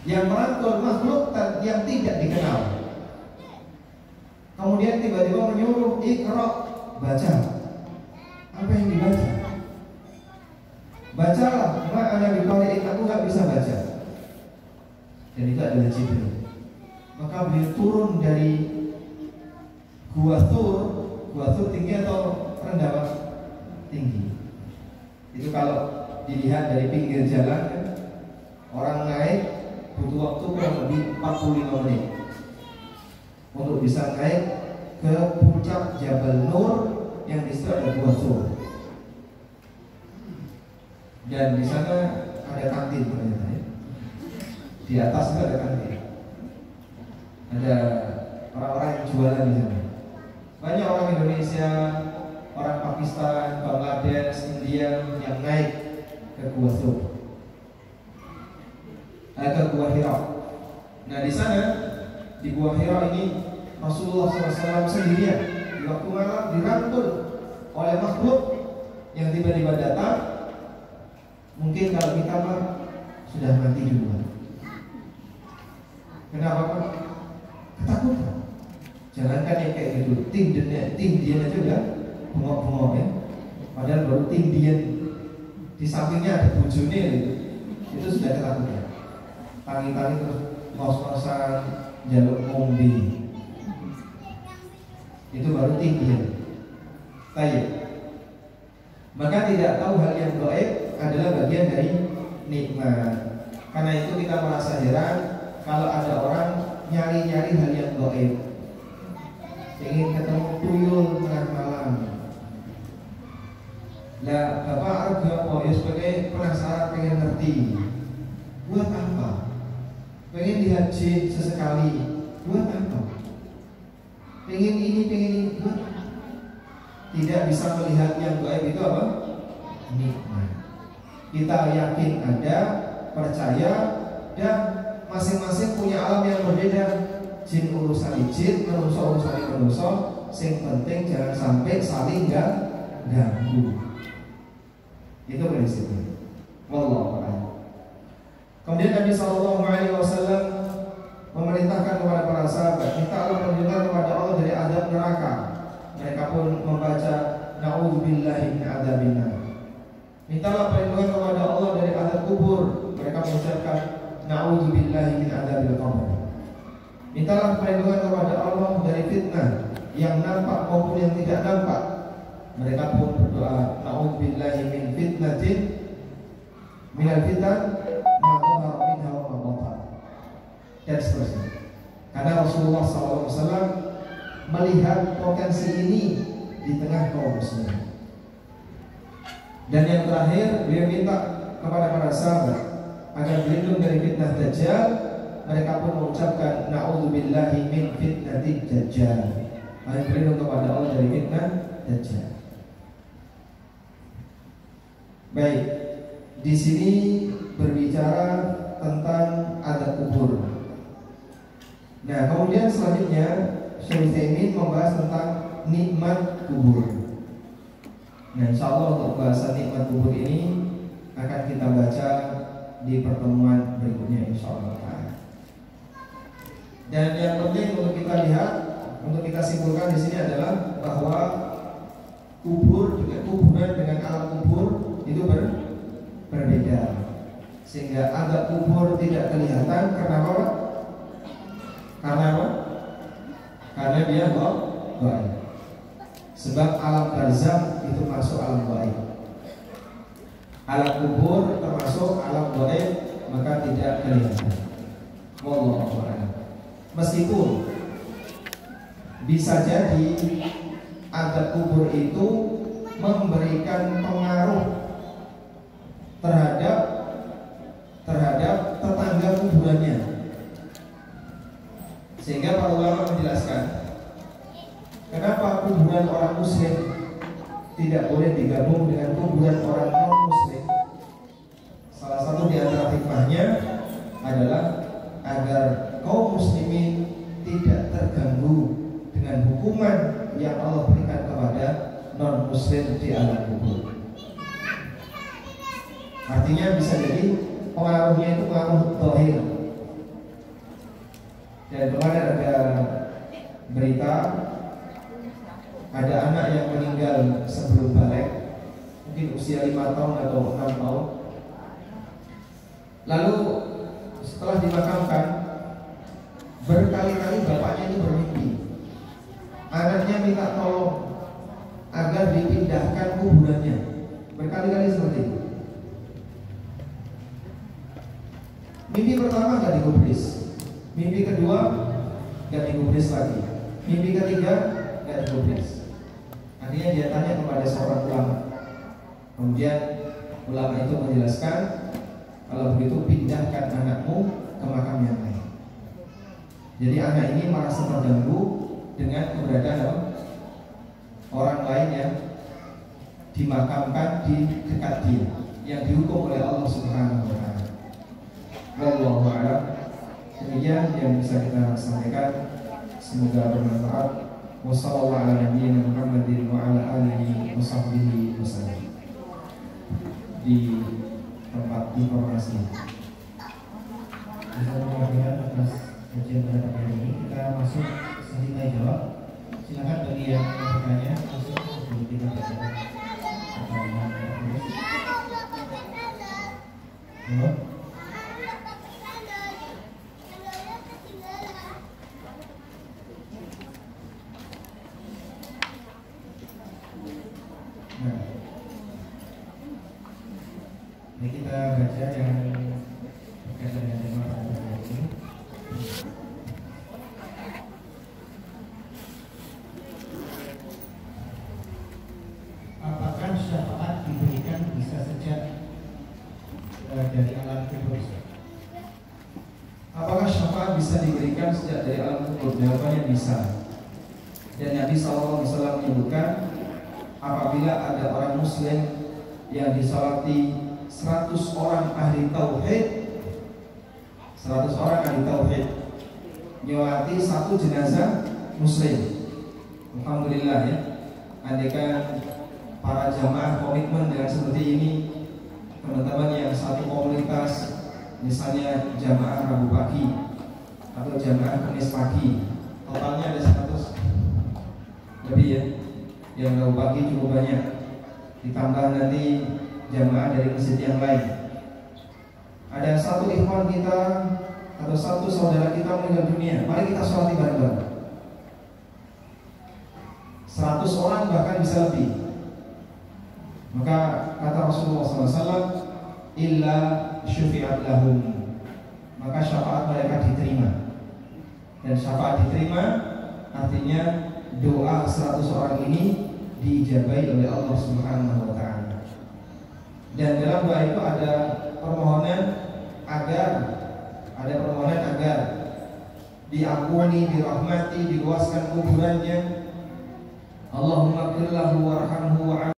yang merangkul makhluk yang tidak dikenal. Kemudian tiba-tiba menyuruh Iqra, baca. Apa yang dibaca? Bacalah, ma'ana biqari'in, aku gak bisa baca. Dan itu adalah Jibril. Maka beliau turun dari Gua Tur tinggi atau rendah Pak? Tinggi. Itu kalau dilihat dari pinggir jalan kan, orang naik butuh waktu kurang lebih 45 menit untuk bisa naik ke puncak Jabal Nur yang di situ ada Gua Tur. Dan di sana ada kantin ternyata ya. Di atas itu ada kantin. Ada orang-orang yang jualan di sana. Banyak orang Indonesia, orang Pakistan, Bangladesh, India yang naik ke Gua Tur, ke Gua Hira. Nah di sana di Gua Hira ini Rasulullah SAW sendirian di waktu malam dirangkul oleh makhluk yang tiba-tiba datang. Mungkin kalau kita mah sudah mati duluan. Kenapa Pak? Ketakutan. Jangankan yang kayak gitu, tindian aja udah bengok-bengok ya. Padahal baru tindian di sampingnya ada bujune gitu. Itu sudah ketakutan. Tangi-tangi terus ngos-ngosan jaluk ngombe. Itu baru tindian. Tayyib. Maka tidak tahu hal yang gaib adalah bagian dari nikmat. Karena itu kita merasa heran kalau ada orang nyari-nyari hal yang gaib. Ingin ketemu tuyul tengah malam. Lah bapak harga ya sebagai penasaran pengen ngerti. Buat apa? Pengen dihaji sesekali. Buat apa? Pengen ini, buat apa? Tidak bisa melihat yang gaib itu apa? Nikmat. Kita yakin ada, percaya, dan masing-masing punya alam yang berbeda. Jin urusan jin, manusia urusan manusia. Sing penting jangan sampai saling ganggu. Itu prinsipnya. Wallahu a'lam. Kemudian Nabi SAW memerintahkan kepada para sahabat, mintalah perlindungan kepada Allah dari azab neraka. Mereka pun membaca na'udzubillahi min adzabinar. Mintalah perlindungan kepada Allah dari azab kubur. Mereka mengucapkan na'udzubillahi min adzabil qabr. Mintalah perlindungan kepada Allah dari fitnah yang nampak maupun yang tidak nampak. Mereka pun berdoa, na'udzubillahi min fitnatin minal fitan ma dhahara minha wa ma batan. Dan seterusnya. Karena Rasulullah SAW melihat potensi ini di tengah kaum muslimin. Dan yang terakhir, beliau minta kepada para sahabat agar berlindung dari fitnah Dajjal. Mereka pun mengucapkan na'udzubillahi min fitnatid Dajjal. Mari berlindung kepada Allah dari fitnah Dajjal. Baik, di sini berbicara tentang azab kubur. Nah, kemudian selanjutnya Syekh Utsaimin membahas tentang nikmat kubur. Nah, insyaallah untuk bahasan nikmat kubur ini akan kita baca di pertemuan berikutnya insyaallah. Dan yang penting untuk kita lihat, untuk kita simpulkan di sini adalah bahwa kubur juga kuburan dengan alam kubur itu berbeda. Sehingga azab kubur tidak kelihatan karena apa? Karena apa? Karena dia gaib. Sebab alam barzakh itu masuk alam gaib. Alam kubur termasuk alam gaib, maka tidak kelihatan. Wallahu a'lam. Meskipun bisa jadi azab kubur itu memberikan pengaruh terhadap tetangga kuburannya. Sehingga para ulama menjelaskan kenapa kuburan orang muslim tidak boleh digabung dengan kuburan orang non muslim. Salah satu di antara hikmahnya adalah agar kaum muslimin tidak terganggu dengan hukuman yang Allah berikan kepada non muslim di alam kubur. Artinya bisa jadi pengaruhnya itu pengaruh zahir, Dan kemarin ada berita ada anak yang meninggal sebelum balik, mungkin usia 5 tahun atau 6 tahun. Lalu setelah dimakamkan, berkali-kali bapaknya itu bermimpi anaknya minta tolong agar dipindahkan kuburannya. Berkali-kali seperti itu. Mimpi pertama gak digubris, mimpi kedua gak digubris lagi, mimpi ketiga gak digubris. Akhirnya dia tanya kepada seorang ulama. Kemudian ulama itu menjelaskan, kalau begitu pindahkan anakmu ke makam yang lain. Jadi anak ini merasa terganggu dengan keberadaan orang lain yang dimakamkan di dekat dia, yang dihukum oleh Allah Subhanahu wa taala. Wallahu a'lam. Demikian yang bisa kita sampaikan, semoga bermanfaat. Wassallallahu ala nabiyyina Muhammadin wa ala alihi wa sahbihi wasallam. Di tempat informasi. Alhamdulillah atas kajian pada pagi ini. Kita masuk sesi tanya jawab. Silakan bagi yang mau bertanya langsung sebelum kita baca pertanyaan tertulis. Halo. Nah, ini kita baca yang berkaitan dengan tema pada pagi ini. Apakah syafaat diberikan bisa sejak dari alam kubur? Apakah syafaat bisa diberikan sejak dari alam kubur? Jawabannya bisa. Dan Nabi SAW menyebutkan, apabila ada orang muslim yang disalati 100 orang ahli tauhid, 100 orang ahli tauhid nyolati satu jenazah muslim, alhamdulillah ya. Andaikan para jamaah komitmen dengan seperti ini, teman-teman yang satu komunitas, misalnya jamaah Rabu pagi atau jamaah Kamis pagi, totalnya ada 100 lebih ya. Yang Rabu pagi cukup banyak, ditambah nanti jamaah dari masjid yang lain. Ada satu ikhwan kita atau satu saudara kita meninggal dunia, mari kita sholati bareng-bareng. 100 orang bahkan bisa lebih. Maka kata Rasulullah SAW, illa syufi'at lahum, maka syafaat mereka diterima. Dan syafaat diterima artinya doa 100 orang ini diijabahi oleh Allah Subhanahu wa taala. Dan dalam doa itu ada permohonan agar diampuni, dirahmati, diluaskan kuburannya. Allahumma qillahu warhamhu wa